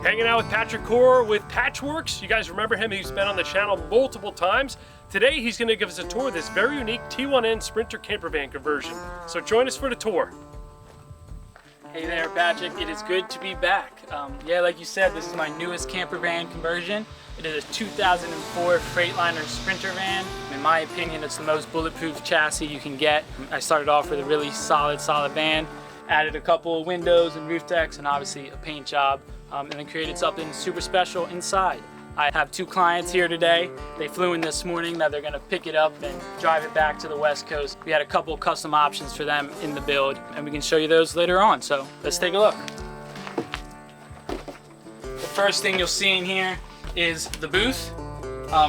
Hanging out with Patrick Coar with Patchworks. You guys remember him, he's been on the channel multiple times. Today he's going to give us a tour of this very unique T1N Sprinter campervan conversion. So join us for the tour. Hey there, Patrick. It is good to be back. Yeah, like you said, this is my newest campervan conversion. It is a 2004 Freightliner Sprinter van. In my opinion, it's the most bulletproof chassis you can get. I started off with a really solid van, added a couple of windows and roof decks, and obviously a paint job, and then created something super special inside. I have two clients here today. They flew in this morning that they're going to pick it up and drive it back to the West Coast. We had a couple custom options for them in the build, and we can show you those later on. So let's take a look. The first thing you'll see in here is the booth.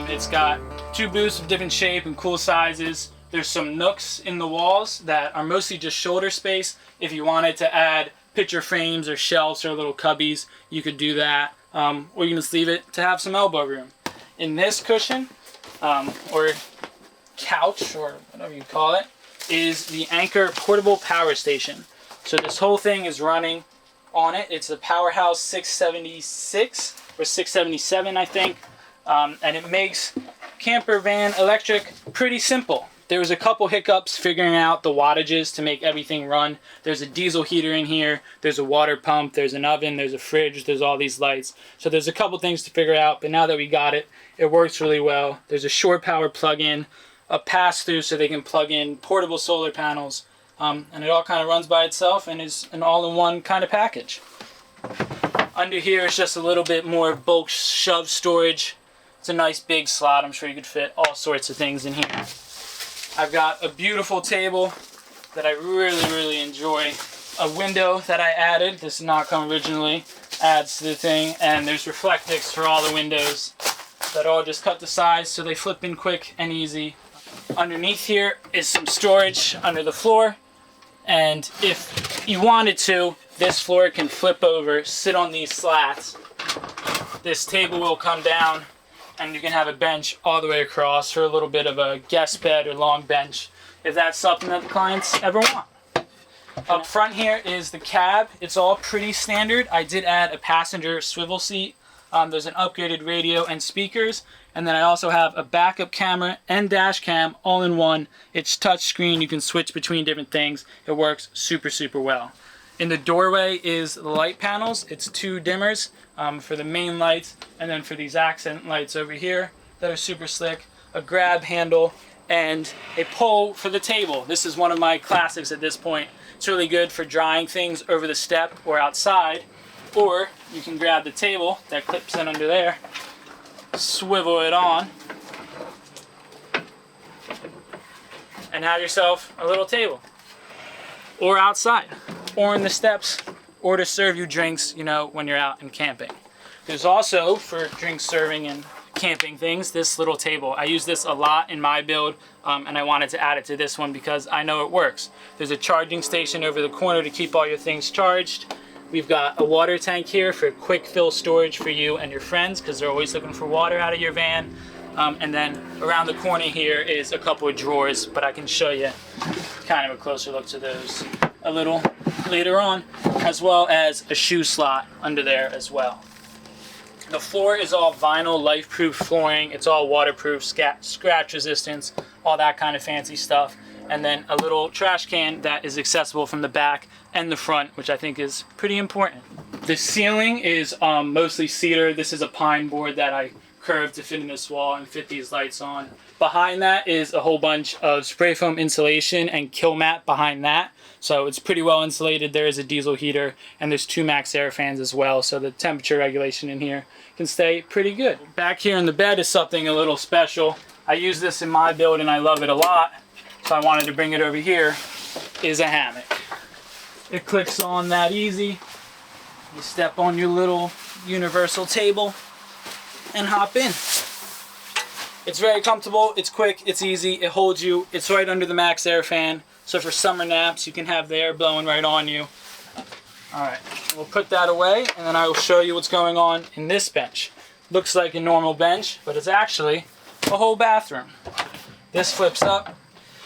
It's got two booths of different shape and cool sizes. There's some nooks in the walls that are mostly just shoulder space. If you wanted to add picture frames or shelves or little cubbies, you could do that. Or you can just leave it to have some elbow room. In this cushion, or couch, or whatever you call it, is the Anchor portable power station. So this whole thing is running on it. It's a Powerhouse 676 or 677, I think, and it makes campervan electric pretty simple. There was a couple hiccups figuring out the wattages to make everything run. There's a diesel heater in here, there's a water pump, there's an oven, there's a fridge, there's all these lights. So there's a couple things to figure out, but now that we got it, it works really well. There's a shore power plug-in, a pass-through so they can plug in portable solar panels, and it all kind of runs by itself and is an all-in-one kind of package. Under here is just a little bit more bulk shove storage. It's a nice big slot. I'm sure you could fit all sorts of things in here. I've got a beautiful table that I really enjoy. A window that I added, this did not come originally, adds to the thing, and there's reflectix for all the windows that all just cut to size so they flip in quick and easy. Underneath here is some storage under the floor, and if you wanted to, this floor can flip over, sit on these slats. This table will come down, and you can have a bench all the way across for a little bit of a guest bed or long bench if that's something that the clients ever want. Up front here is the cab. It's all pretty standard. I did add a passenger swivel seat. There's an upgraded radio and speakers, and then I also have a backup camera and dash cam all in one. It's touch screen. You can switch between different things. It works super well. In the doorway is the light panels. It's two dimmers for the main lights, and then for these accent lights over here that are super slick, a grab handle, and a pole for the table. This is one of my classics at this point. It's really good for drying things over the step or outside, or you can grab the table that clips in under there, swivel it on, and have yourself a little table. Or outside, or in the steps, or to serve you drinks, you know, when you're out and camping. There's also, for drink serving and camping things, this little table. I use this a lot in my build, and I wanted to add it to this one because I know it works. There's a charging station over the corner to keep all your things charged. We've got a water tank here for quick fill storage for you and your friends because they're always looking for water out of your van. And then around the corner here is a couple of drawers, but I can show you kind of a closer look to those a little later on, as well as a shoe slot under there as well. The floor is all vinyl life-proof flooring. It's all waterproof, scratch resistance, all that kind of fancy stuff. And then a little trash can that is accessible from the back and the front, which I think is pretty important. The ceiling is mostly cedar. This is a pine board that I curved to fit in this wall and fit these lights on. Behind that is a whole bunch of spray foam insulation and kill mat behind that. So it's pretty well insulated. There is a diesel heater, and there's two max air fans as well, so the temperature regulation in here can stay pretty good. Back here in the bed is something a little special. I use this in my build and I love it a lot, so I wanted to bring it over here, is a hammock. It clicks on that easy. You step on your little universal table and hop in. It's very comfortable, it's quick, it's easy, it holds you. It's right under the max air fan, so for summer naps you can have the air blowing right on you. Alright, we'll put that away, and then I will show you what's going on in this bench. Looks like a normal bench, but it's actually a whole bathroom. This flips up.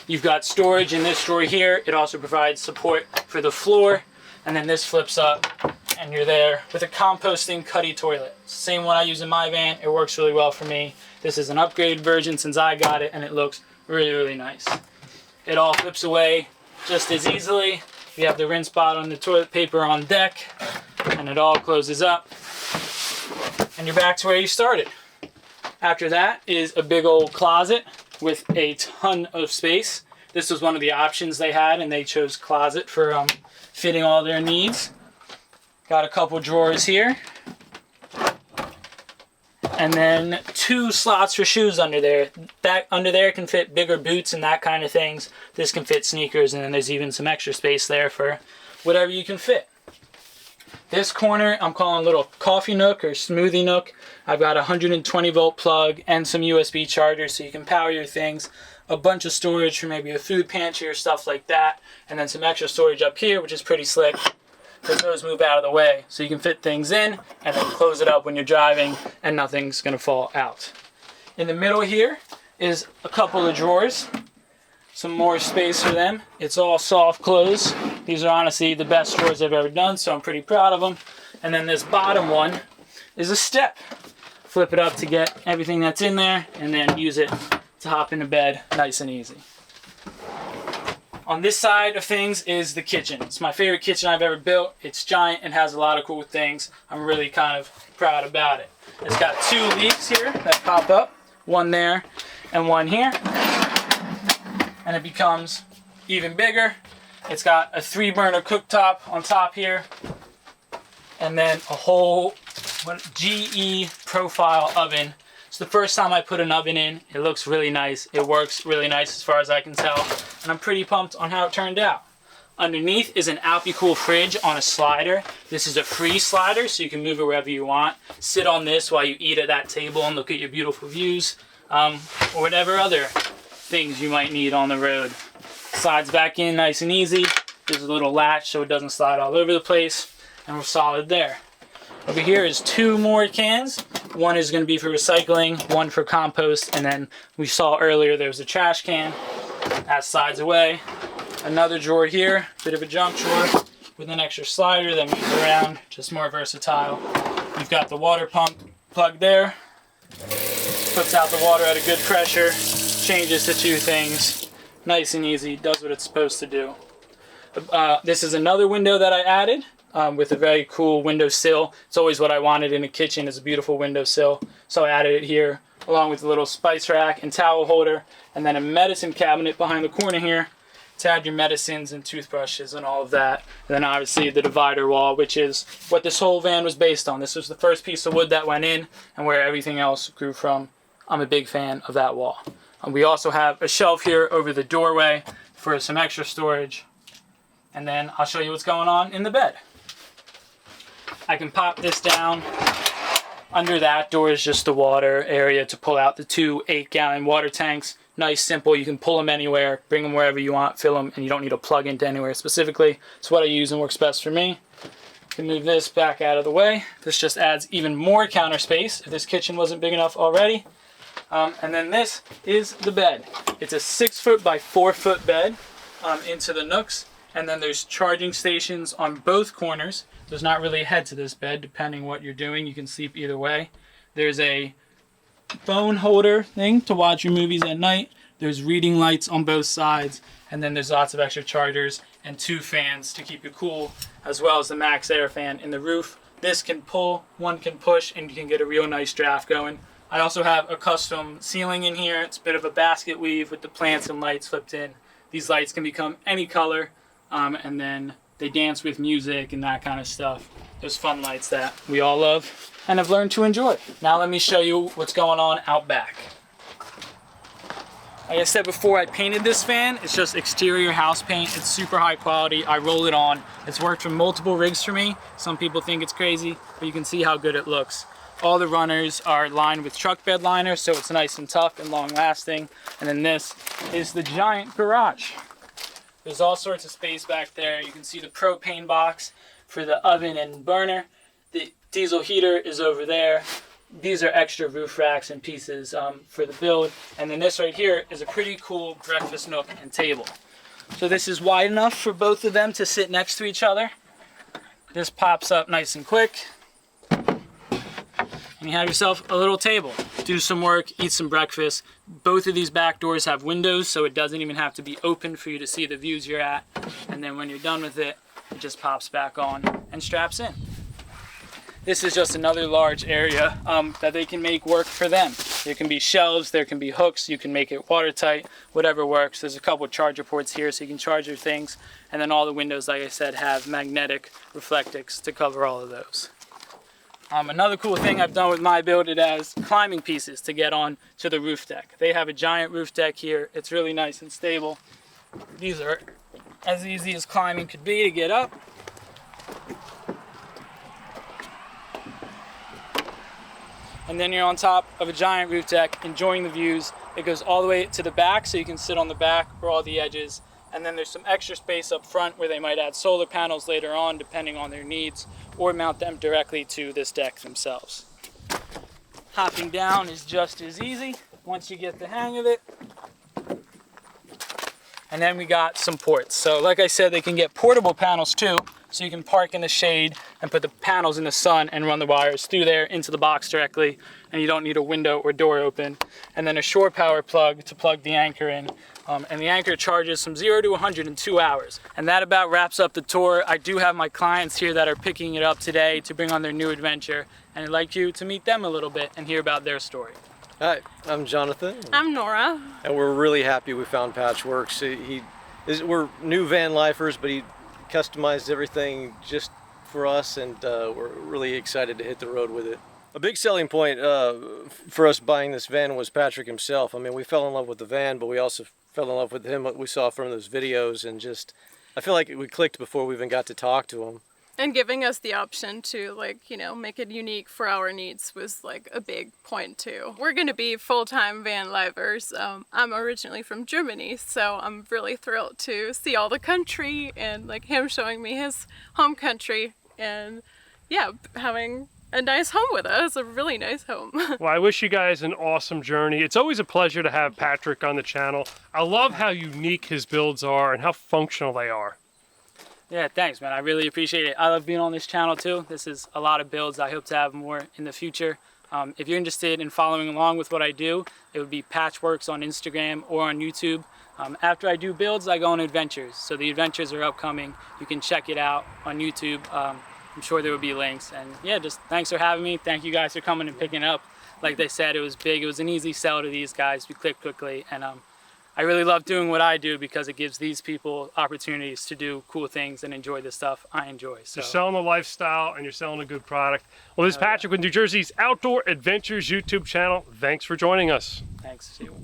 You've got storage in this drawer here. It also provides support for the floor, and then this flips up and you're there with a composting cuddy toilet. Same one I use in my van. It works really well for me. This is an upgraded version since I got it, and it looks really, really nice. It all flips away just as easily. You have the rinse bottle and the toilet paper on deck, and it all closes up, and you're back to where you started. After that is a big old closet with a ton of space. This was one of the options they had, and they chose closet for fitting all their needs. Got a couple drawers here. And then 2 slots for shoes under there. That under there can fit bigger boots and that kind of things. This can fit sneakers, and then there's even some extra space there for whatever you can fit. This corner I'm calling a little coffee nook or smoothie nook. I've got a 120 volt plug and some USB chargers so you can power your things. A bunch of storage for maybe a food pantry or stuff like that. And then some extra storage up here, which is pretty slick, because those move out of the way. So you can fit things in and then close it up when you're driving and nothing's gonna fall out. In the middle here is a couple of drawers. Some more space for them. It's all soft close. These are honestly the best drawers I've ever done, so I'm pretty proud of them. And then this bottom one is a step. Flip it up to get everything that's in there, and then use it to hop into bed nice and easy. On this side of things is the kitchen. It's my favorite kitchen I've ever built. It's giant and has a lot of cool things. I'm really kind of proud about it. It's got 2 leaks here that pop up, one there and one here. And it becomes even bigger. It's got a 3-burner cooktop on top here, and then a whole GE profile oven. It's the first time I put an oven in. It looks really nice. It works really nice as far as I can tell, and I'm pretty pumped on how it turned out. Underneath is an Alpi-Cool fridge on a slider. This is a free slider, so you can move it wherever you want. Sit on this while you eat at that table and look at your beautiful views, or whatever other things you might need on the road. Slides back in nice and easy. There's a little latch so it doesn't slide all over the place, and we're solid there. Over here is 2 more cans. One is going to be for recycling, one for compost, and then we saw earlier there was a trash can. That slides away. Another drawer here, bit of a junk drawer with an extra slider that moves around, just more versatile. You've got the water pump plug there. Puts out the water at a good pressure. Changes to 2 things. Nice and easy, does what it's supposed to do. This is another window that I added with a very cool windowsill. It's always what I wanted in a kitchen, is a beautiful windowsill. So I added it here, along with a little spice rack and towel holder, and then a medicine cabinet behind the corner here to add your medicines and toothbrushes and all of that. And then obviously the divider wall, which is what this whole van was based on. This was the first piece of wood that went in, and where everything else grew from. I'm a big fan of that wall. We also have a shelf here over the doorway for some extra storage. And then I'll show you what's going on in the bed. I can pop this down. Under that door is just the water area to pull out the 2 8-gallon water tanks. Nice, simple. You can pull them anywhere, bring them wherever you want, fill them, and you don't need to plug into anywhere specifically. It's what I use and works best for me. Can move this back out of the way. This just adds even more counter space if this kitchen wasn't big enough already. And then this is the bed. It's a 6-foot by 4-foot bed into the nooks, and then there's charging stations on both corners. There's not really a head to this bed, depending what you're doing. You can sleep either way. There's a phone holder thing to watch your movies at night. There's reading lights on both sides, and then there's lots of extra chargers and 2 fans to keep you cool, as well as the max air fan in the roof. This can pull, one can push, and you can get a real nice draft going. I also have a custom ceiling in here. It's a bit of a basket weave with the plants and lights flipped in. These lights can become any color, and then they dance with music and that kind of stuff. Those fun lights that we all love and have learned to enjoy. Now let me show you what's going on out back. Like I said before, I painted this van. It's just exterior house paint. It's super high quality. I roll it on. It's worked for multiple rigs for me. Some people think it's crazy, but you can see how good it looks. All the runners are lined with truck bed liner, so it's nice and tough and long lasting. And then this is the giant garage. There's all sorts of space back there. You can see the propane box for the oven and burner. The diesel heater is over there. These are extra roof racks and pieces for the build. And then this right here is a pretty cool breakfast nook and table. So this is wide enough for both of them to sit next to each other. this pops up nice and quick. And you have yourself a little table. Do some work, eat some breakfast. Both of these back doors have windows, so it doesn't even have to be open for you to see the views you're at. And then when you're done with it, it just pops back on and straps in. This is just another large area that they can make work for them. There can be shelves, there can be hooks, you can make it watertight, whatever works. There's a couple of charger ports here so you can charge your things. And then all the windows, like I said, have magnetic reflectix to cover all of those. Another cool thing I've done with my build, it has climbing pieces to get on to the roof deck. They have a giant roof deck here. It's really nice and stable. These are as easy as climbing could be to get up. And then you're on top of a giant roof deck, enjoying the views. It goes all the way to the back, so you can sit on the back or all the edges. And then there's some extra space up front where they might add solar panels later on, depending on their needs, or mount them directly to this deck themselves. Hopping down is just as easy once you get the hang of it. And then we got some ports. So like I said, they can get portable panels too, so you can park in the shade and put the panels in the sun and run the wires through there into the box directly, and you don't need a window or door open. And then a shore power plug to plug the anchor in. And the anchor charges from 0 to 100 in 2 hours. And that about wraps up the tour. I do have my clients here that are picking it up today to bring on their new adventure, and I'd like you to meet them a little bit and hear about their story. Hi, I'm Jonathan. I'm Nora. And we're really happy we found Patchworks. We're new van lifers, but he customized everything just for us, and we're really excited to hit the road with it. A big selling point for us buying this van was Patrick himself. I mean, we fell in love with the van, but we also fell in love with him, what we saw from those videos, and just, I feel like we clicked before we even got to talk to him. And giving us the option to, like, you know, make it unique for our needs was like a big point too. We're gonna be full-time van lifers. I'm originally from Germany, so I'm really thrilled to see all the country and like him showing me his home country, and yeah, having a nice home with us, a really nice home. Well, I wish you guys an awesome journey. It's always a pleasure to have Patrick on the channel. I love how unique his builds are and how functional they are. Yeah, thanks, man. I really appreciate it. I love being on this channel too. This is a lot of builds. I hope to have more in the future. If you're interested in following along with what I do, it would be Patchworks on Instagram or on YouTube. After I do builds, I go on adventures. So the adventures are upcoming. You can check it out on YouTube. I'm sure there will be links. And yeah, just thanks for having me. Thank you guys for coming and picking up. Like they said, it was big. It was an easy sell to these guys. We clicked quickly, and I really love doing what I do because it gives these people opportunities to do cool things and enjoy the stuff I enjoy. So. You're selling a lifestyle and you're selling a good product. Well, this is Patrick with New Jersey's Outdoor Adventures YouTube channel. Thanks for joining us. Thanks. See you.